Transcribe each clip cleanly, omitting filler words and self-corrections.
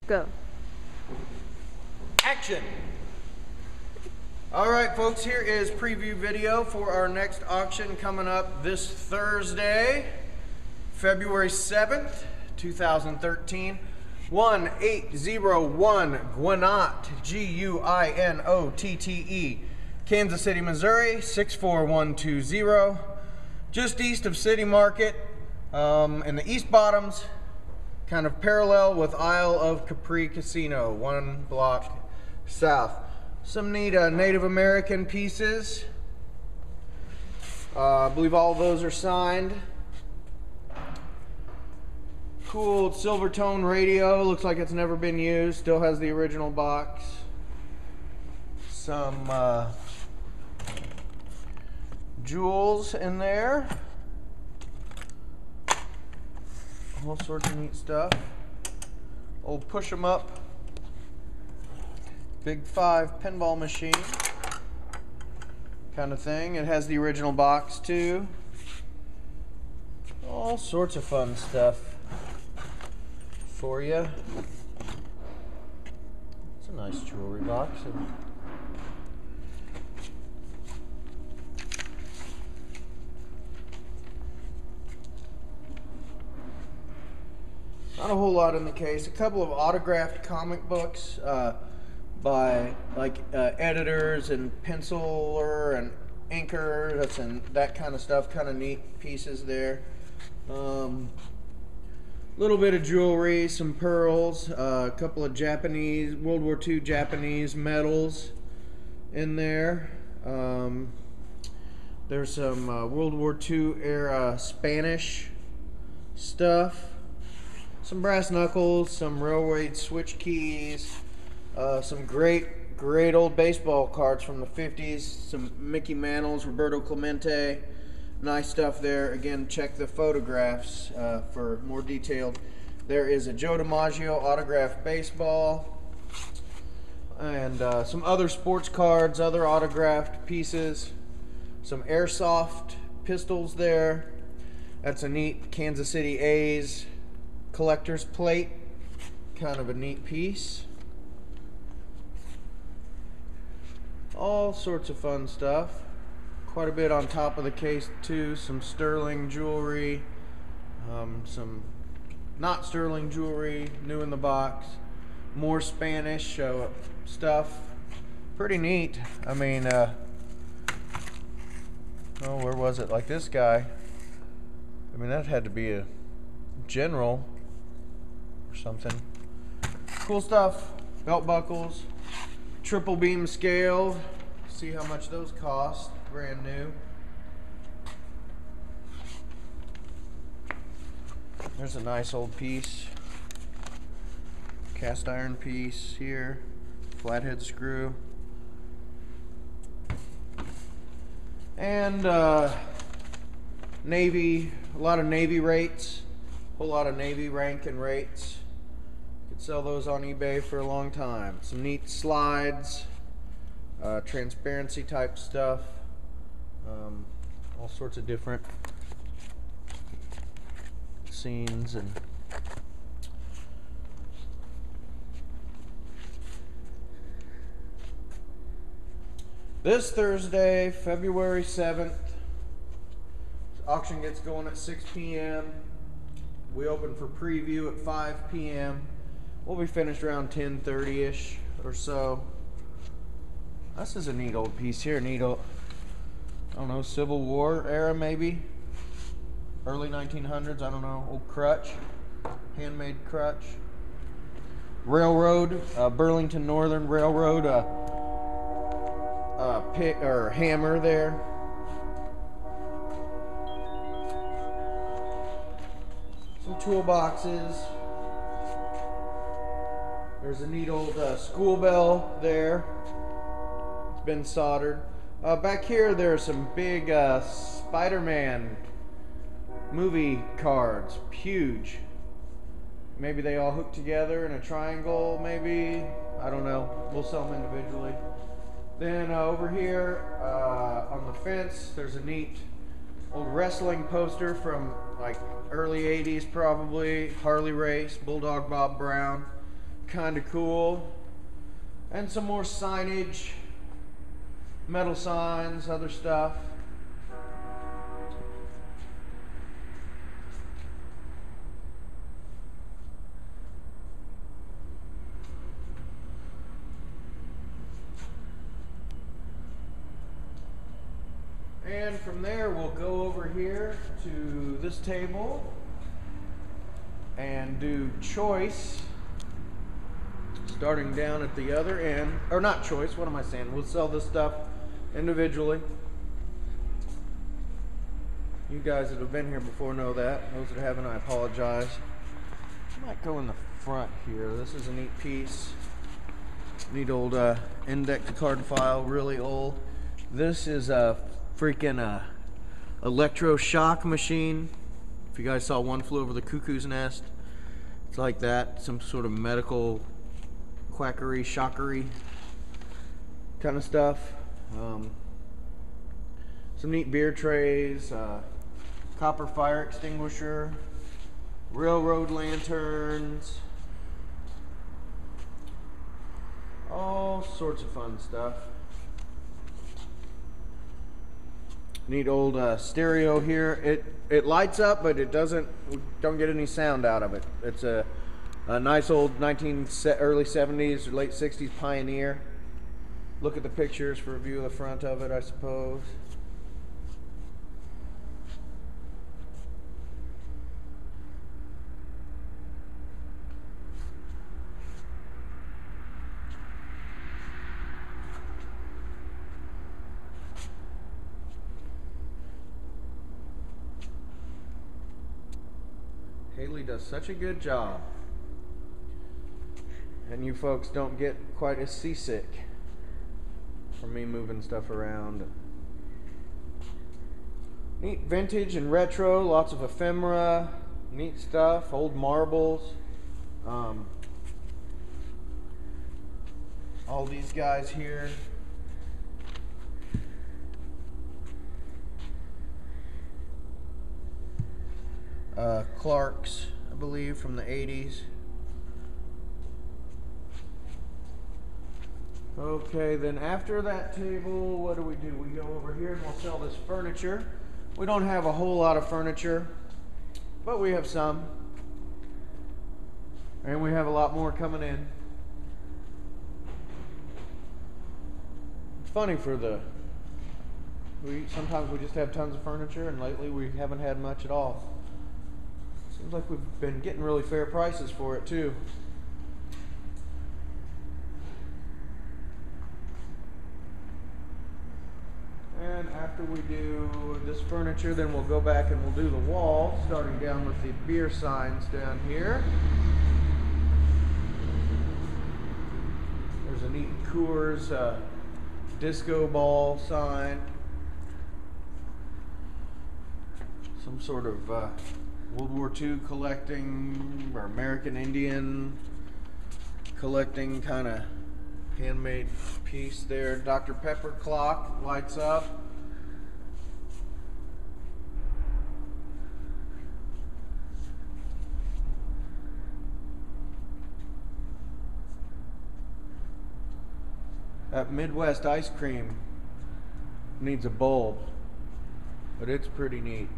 Go. Action! Alright folks, here is preview video for our next auction coming up this Thursday, February 7th, 2013. 1801 Guinotte, G-U-I-N-O-T-T-E, Kansas City, Missouri, 64120. Just east of City Market, in the East Bottoms, kind of parallel with Isle of Capri Casino, 1 block south. Some neat Native American pieces. I believe all of those are signed. Cool Silvertone radio, looks like it's never been used, still has the original box. Some jewels in there. All sorts of neat stuff. Old push 'em up Big 5 pinball machine kind of thing. It has the original box too. All sorts of fun stuff for you. It's a nice jewelry box. Not a whole lot in the case. A couple of autographed comic books by editors and penciler and inkers and that kind of stuff. Kind of neat pieces there. Little bit of jewelry, some pearls, a couple of Japanese, World War II Japanese medals in there. There's some World War II era Spanish stuff. Some brass knuckles, some railway switch keys, some great old baseball cards from the 50s, some Mickey Mantles, Roberto Clemente. Nice stuff there. Again, check the photographs for more detailed. There is a Joe DiMaggio autographed baseball and some other sports cards, other autographed pieces, some airsoft pistols there. That's a neat Kansas City A's collector's plate, kind of a neat piece. All sorts of fun stuff. Quite a bit on top of the case too. Some sterling jewelry, some not sterling jewelry, new in the box. More Spanish stuff. Pretty neat. I mean, oh, where was it? Like this guy. I mean, that had to be a general or something. Cool stuff. Belt buckles, triple beam scale. See how much those cost. Brand new. There's a nice old piece. Cast iron piece here. Flathead screw. And Navy, a lot of Navy rates. A whole lot of Navy rank and rates. Could sell those on eBay for a long time. Some neat slides. Transparency type stuff. All sorts of different scenes and this Thursday, February 7th, auction gets going at 6 p.m. We open for preview at 5 p.m. We'll be finished around 10:30ish or so. This is a neat old piece here. Neat old, I don't know, Civil War era maybe, early 1900s, I don't know. Old crutch, handmade crutch. Railroad, Burlington Northern Railroad pick or hammer there. Some toolboxes. There's a neat old school bell there. It's been soldered. Back here, there are some big Spider-Man movie cards. Huge. Maybe they all hook together in a triangle, maybe. I don't know. We'll sell them individually. Then over here on the fence, there's a neat old wrestling poster from like early 80s probably. Harley Race, Bulldog Bob Brown. kind of cool. And some more signage, metal signs, other stuff. And from there, we'll go over here to this table and do choice, starting down at the other end. Or not choice, what am I saying? We'll sell this stuff individually. You guys that have been here before know that. Those that haven't, I apologize. I might go in the front here. This is a neat piece. Neat old index card file, really old. This is a freaking electroshock machine. If you guys saw One Flew Over the Cuckoo's Nest, it's like that. Some sort of medical quackery, shockery kind of stuff. Some neat beer trays, copper fire extinguisher, railroad lanterns, all sorts of fun stuff. Neat old stereo here. It lights up, but it doesn't. We don't get any sound out of it. It's a nice old early 70s or late 60s Pioneer. Look at the pictures for a view of the front of it, I suppose. Haley does such a good job. And you folks don't get quite as seasick from me moving stuff around. Neat vintage and retro, lots of ephemera, neat stuff, old marbles. All these guys here. Clark's, I believe, from the 80s. Okay, then after that table, what do? We go over here and we'll sell this furniture. We don't have a whole lot of furniture, but we have some. And we have a lot more coming in. It's funny sometimes we just have tons of furniture, and lately we haven't had much at all. Seems like we've been getting really fair prices for it too. And after we do this furniture, then we'll go back and we'll do the wall, starting down with the beer signs down here. There's a neat Coors disco ball sign. Some sort of World War II collecting, or American Indian collecting kind of handmade piece there. Dr. Pepper clock lights up. That Midwest ice cream needs a bulb, but it's pretty neat.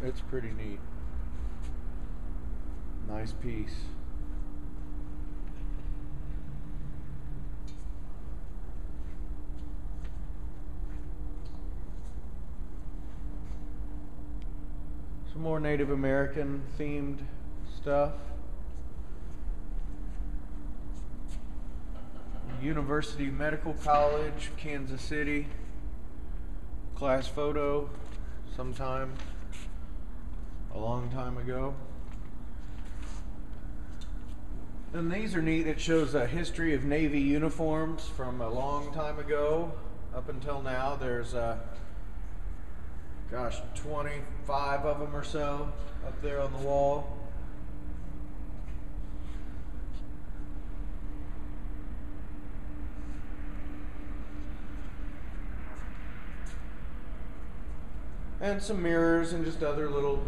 It's pretty neat. Nice piece. Some more Native American themed stuff. University Medical College, Kansas City. Class photo sometime a long time ago. And these are neat. It shows a history of Navy uniforms from a long time ago up until now. There's 25 of them or so up there on the wall. And some mirrors and just other little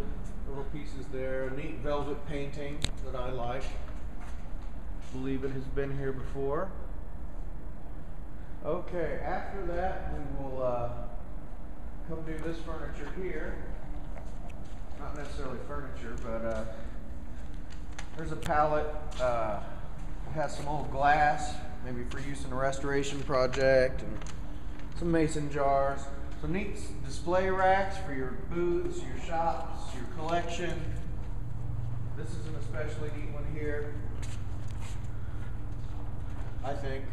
pieces there. A neat velvet painting that I like. believe it has been here before. Okay, after that we will come do this furniture here. Not necessarily furniture, but there's a pallet. It has some old glass, maybe for use in a restoration project, and some mason jars. Some neat display racks for your booths, your shops, your collection. This is an especially neat one here, I think.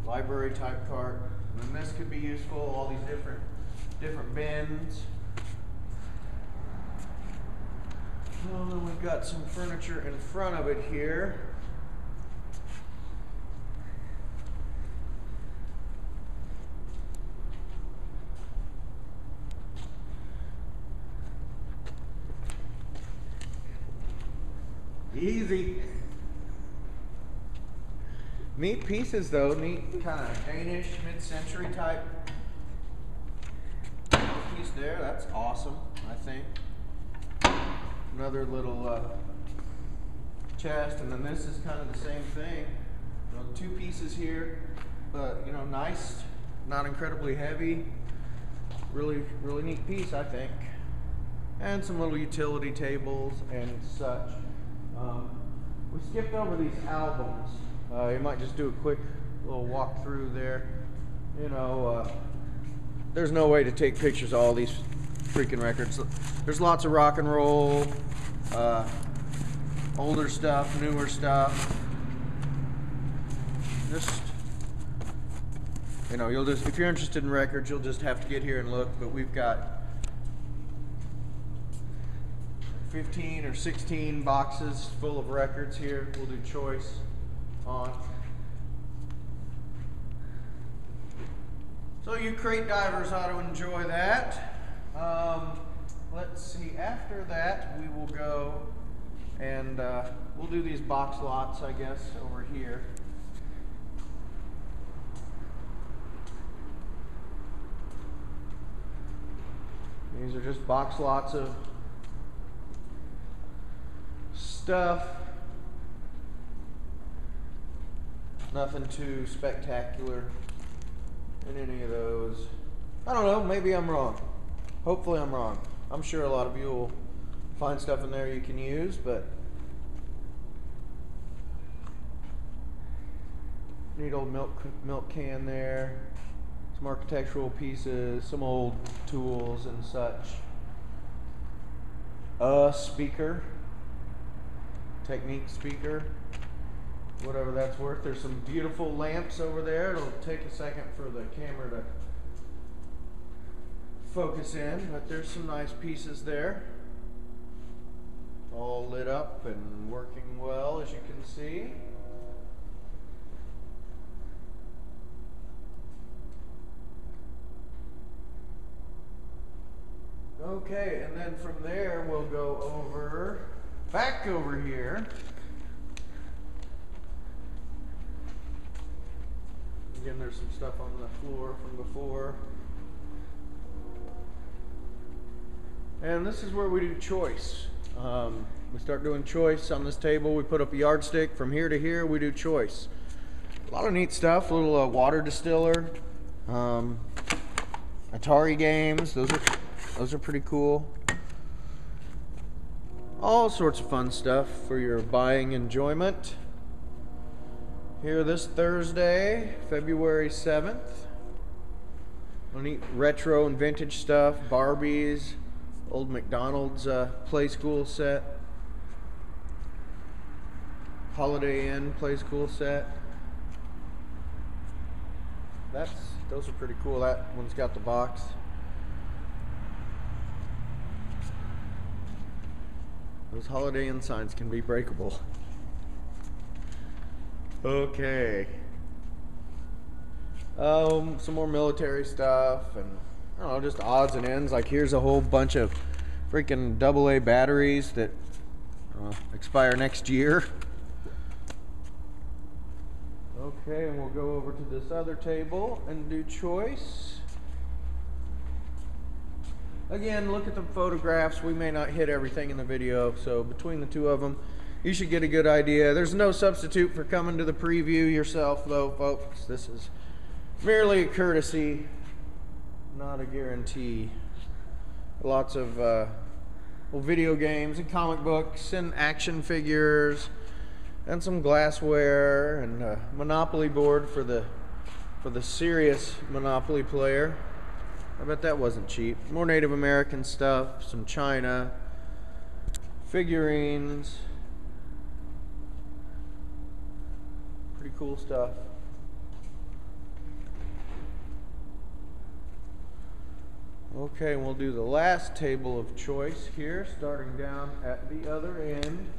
Library type cart. And this could be useful, all these different bins. Well, then we've got some furniture in front of it here. Easy. Neat pieces though, neat kind of Danish mid-century type piece there. That's awesome, I think. Another little chest, and then this is kind of the same thing. You know, two pieces here, but you know, nice, not incredibly heavy. Really neat piece, I think. And some little utility tables and such. We skipped over these albums. You might just do a quick little walk through there. You know, there's no way to take pictures of all these freaking records. There's lots of rock and roll, older stuff, newer stuff. Just, you know, you'll just, if you're interested in records, you'll just have to get here and look. But we've got 15 or 16 boxes full of records here. We'll do choice on. So you crate divers ought to enjoy that. Let's see, after that we will go and we'll do these box lots, I guess, over here. These are just box lots of stuff. Nothing too spectacular in any of those. I don't know, maybe I'm wrong. Hopefully I'm wrong. I'm sure a lot of you will find stuff in there you can use, but neat old milk can there. Some architectural pieces, some old tools and such. A speaker. Technique speaker, whatever that's worth. There's some beautiful lamps over there. It'll take a second for the camera to focus in, but there's some nice pieces there, all lit up and working well, as you can see. Okay, and then from there we'll go back over here. Again, there's some stuff on the floor from before. And this is where we do choice. We start doing choice on this table. We put up a yardstick. From here to here, we do choice. A lot of neat stuff. A little water distiller. Atari games. Those are pretty cool. All sorts of fun stuff for your buying enjoyment. Here this Thursday, February 7th. Neat retro and vintage stuff. Barbies. Old McDonald's Play School set. Holiday Inn Play School set. Those are pretty cool. That one's got the box. Those Holiday Inn signs can be breakable. Okay. Some more military stuff and I don't know, just odds and ends. Like here's a whole bunch of freaking AA batteries that expire next year. Okay, and we'll go over to this other table and do choice. Again, look at the photographs. We may not hit everything in the video, so between the two of them, you should get a good idea. There's no substitute for coming to the preview yourself, though, folks. This is merely a courtesy, not a guarantee. Lots of video games and comic books and action figures and some glassware and a Monopoly board for the serious Monopoly player. I bet that wasn't cheap. More Native American stuff, some china, figurines. Pretty cool stuff. Okay, we'll do the last table of choice here, starting down at the other end.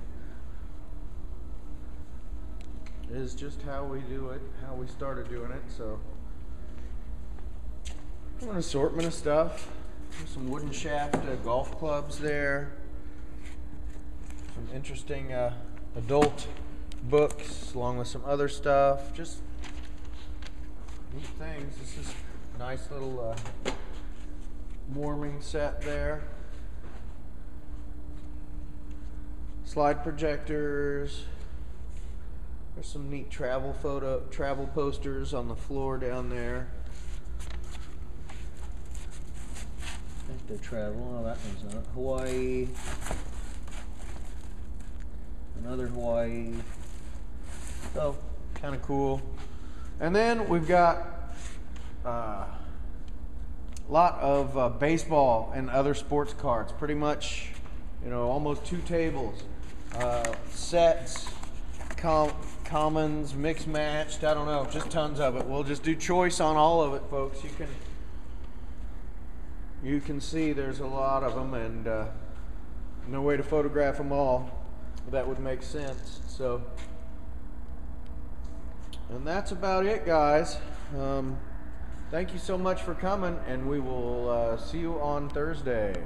Is just how we do it, how we started doing it. So, an assortment of stuff. Some wooden shaft golf clubs there. Some interesting adult books, along with some other stuff. Just neat things. This is a nice little warming set there. Slide projectors. There's some neat travel posters on the floor down there. I think they're travel. Oh, that one's not. Hawaii. Another Hawaii. Oh, kind of cool. And then we've got a lot of baseball and other sports cards. Pretty much, you know, almost 2 tables. Sets, commons, mixed matched, I don't know, just tons of it. We'll just do choice on all of it, folks. You can see there's a lot of them, and no way to photograph them all. That would make sense. So, and that's about it, guys. Thank you so much for coming, and we will see you on Thursday.